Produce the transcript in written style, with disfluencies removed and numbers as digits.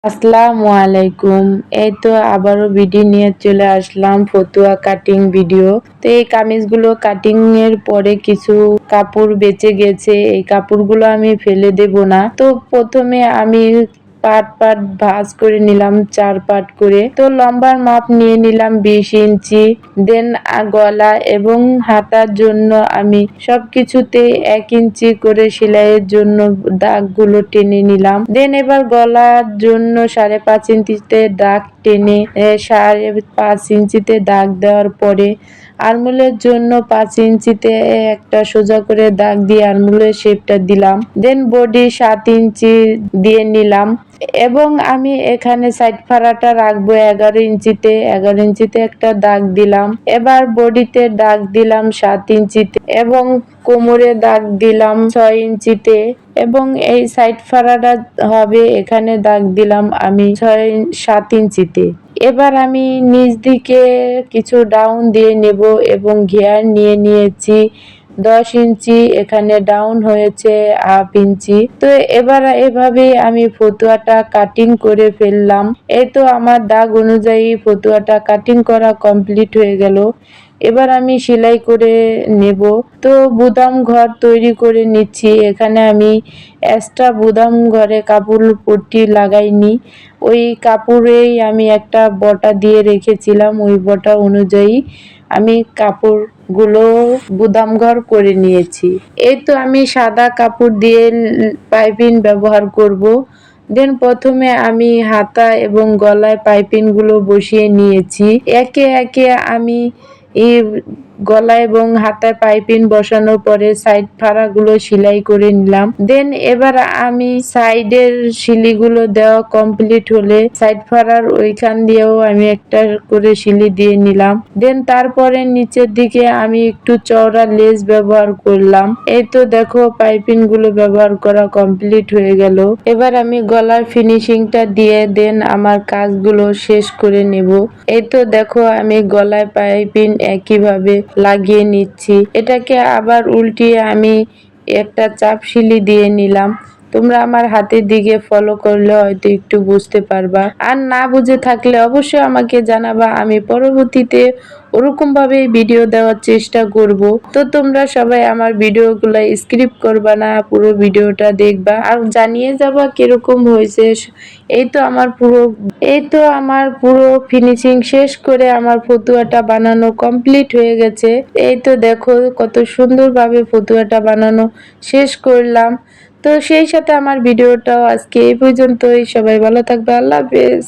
আসসালামু আলাইকুম। এই তো আবারও ভিডিও নিয়ে চলে আসলাম, ফতুয়া কাটিং ভিডিও। তো এই কামিজগুলো কাটিং এর পরে কিছু কাপড় বেঁচে গেছে, এই কাপড়গুলো আমি ফেলে দেব না। তো প্রথমে আমি পার্ট পার্ট ভাঁজ করে নিলাম, 4 পার্ট করে। তো লম্বার মাপ নিয়ে নিলাম 20 ইঞ্চি। দেন গলা এবং হাতার জন্য আমি সবকিছুতে 1 ইঞ্চি করে সেলাইয়ের জন্য দাগগুলো টেনে নিলাম। দেন এবার গলার জন্য 5.5 ইঞ্চিতে দাগ টেনে 5.5 ইঞ্চিতে দাগ দেওয়ার পরে আরমোলের জন্য 5 ইঞ্চিতে একটা সোজা করে দাগ দিয়ে আরমোলের শেপটা দিলাম। দেন বডি 7 ইঞ্চি দিয়ে নিলাম এবং আমি এখানে সাইড ফাড়াটা রাখবো 11 ইঞ্চিতে। 11 ইঞ্চিতে একটা দাগ দিলাম। এবার বডিতে দাগ দিলাম 7 ইঞ্চিতে এবং কোমরে দাগ দিলাম 6 ইঞ্চিতে এবং এই সাইড ফাড়াটা হবে এখানে দাগ দিলাম আমি 7 ইঞ্চিতে। এবার আমি নিচ দিকে কিছু ডাউন দিয়ে নেব এবং ঘের নিয়ে নিয়েছি 10 ইঞ্চি, এখানে ডাউন হয়েছে 1/2 ইঞ্চি। তো এবার এভাবেই আমি ফতুয়াটা কাটিং করে ফেললাম। এই তো আমার দাগ অনুযায়ী ফতুয়াটা কাটিং করা কমপ্লিট হয়ে গেল। এবার আমি সেলাই করে নেব। তো বুদাম ঘর তৈরি করে নিচ্ছি। এখানে আমি এক্সট্রা বুদাম ঘরে কাপড় পট্টি লাগাইনি, ওই কাপড়েই আমি একটা বটা দিয়ে রেখেছিলাম, ওই বটা অনুযায়ী আমি কাপড়গুলো বুদাম ঘর করে নিয়েছি। এই তো আমি সাদা কাপড় দিয়ে পাইপিং ব্যবহার করব। দেন প্রথমে আমি হাতা এবং গলায় পাইপিং গুলো বসিয়ে নিয়েছি। একে একে আমি এই গলা এবং হাতায় পাইপিং বসানোর পরে সাইড ফাড়াগুলো সেলাই করে নিলাম। দেন এবার আমি সাইডের সিলিগুলো দেওয়া কমপ্লিট হলে সাইড ফাড়ার ওইখান দিয়েও আমি একটা করে সিলি দিয়ে নিলাম। দেন তারপরে নিচের দিকে আমি একটু চওড়া লেস ব্যবহার করলাম। এই তো দেখো পাইপিং গুলো ব্যবহার করা কমপ্লিট হয়ে গেল। এবার আমি গলার ফিনিশিংটা দিয়ে দেন আমার কাজগুলো শেষ করে নেব। এই তো দেখো আমি গলায় পাইপিং একইভাবে লাগিয়ে নিচ্ছি। এটাকে আবার উল্টিয়ে আমি একটা চাপ সিলি দিয়ে নিলাম। তোমরা আমার হাতের দিকে ফলো করলে হয়তো একটু বুঝতে পারবা, আর না বুঝে থাকলে অবশ্যই আমাকে জানাবা, আমি পরবর্তীতে ওরকম ভাবে ভিডিও দেওয়ার চেষ্টা করব। তো তোমরা সবাই আমার ভিডিওগুলো স্কিপ করবা না, পুরো ভিডিওটা দেখবা আর জানিয়ে যাবা কিরকম হয়েছে। এই তো আমার পুরো ফিনিশিং শেষ করে আমার ফতুয়াটা বানানো কমপ্লিট হয়ে গেছে। এই তো দেখো কত সুন্দরভাবে ফতুয়াটা বানানো শেষ করলাম। তো সেই সাথে আমার ভিডিওটাও আজকে এই পর্যন্তই। সবাই ভালো থাকবে। আল্লাহ হাফেজ।